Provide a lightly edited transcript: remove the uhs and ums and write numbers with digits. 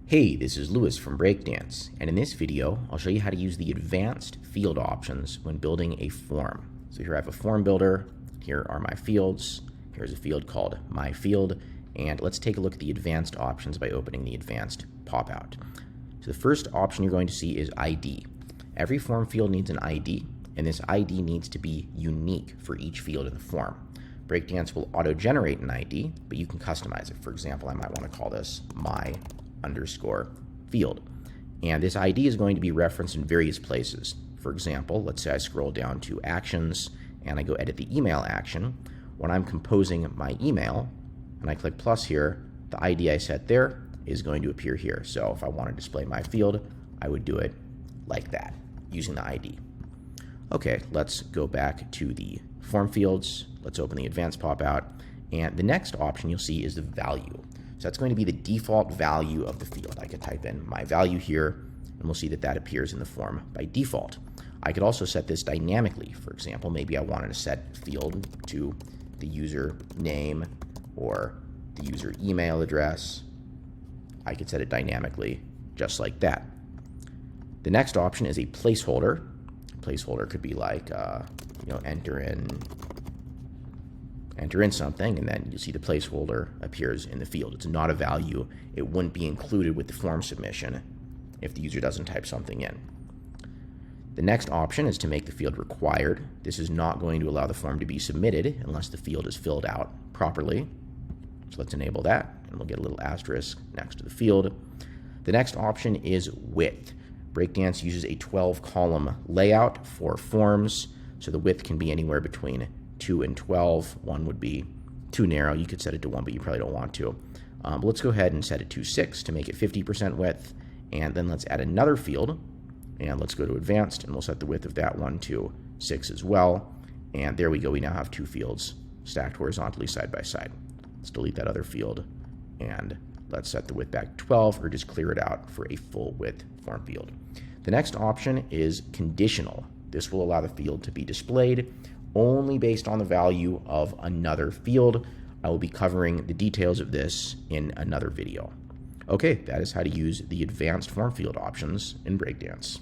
Hey, this is Lewis from Breakdance, and in this video, I'll show you how to use the advanced field options when building a form. So here I have a form builder, here are my fields, here's a field called My Field, and let's take a look at the advanced options by opening the advanced pop-out. So the first option you're going to see is ID. Every form field needs an ID, and this ID needs to be unique for each field in the form. Breakdance will auto-generate an ID, but you can customize it. For example, I might want to call this my_field. And this ID is going to be referenced in various places. For example, let's say I scroll down to Actions and I go edit the email action. When I'm composing my email and I click plus here, the ID I set there is going to appear here. So if I want to display my field, I would do it like that using the ID. Okay, let's go back to the form fields. Let's open the advanced pop-out. And the next option you'll see is the value. So that's going to be the default value of the field. I could type in my value here, and we'll see that that appears in the form by default. I could also set this dynamically. For example, maybe I wanted to set field to the user name or the user email address. I could set it dynamically just like that. The next option is a placeholder. A placeholder could be like, enter in something, and then you'll see the placeholder appears in the field. It's not a value. It wouldn't be included with the form submission if the user doesn't type something in. The next option is to make the field required. This is not going to allow the form to be submitted unless the field is filled out properly. So let's enable that, and we'll get a little asterisk next to the field. The next option is width. Breakdance uses a 12-column layout for forms, so the width can be anywhere between 2 and 12. 1 would be too narrow. You could set it to 1, but you probably don't want to. But let's go ahead and set it to 6 to make it 50% width. And then let's add another field. And let's go to advanced, and we'll set the width of that one to 6 as well. And there we go. We now have 2 fields stacked horizontally side by side. Let's delete that other field. And let's set the width back to 12, or just clear it out for a full width form field. The next option is conditional. This will allow the field to be displayed only based on the value of another field. I will be covering the details of this in another video. Okay, that is how to use the advanced form field options in Breakdance.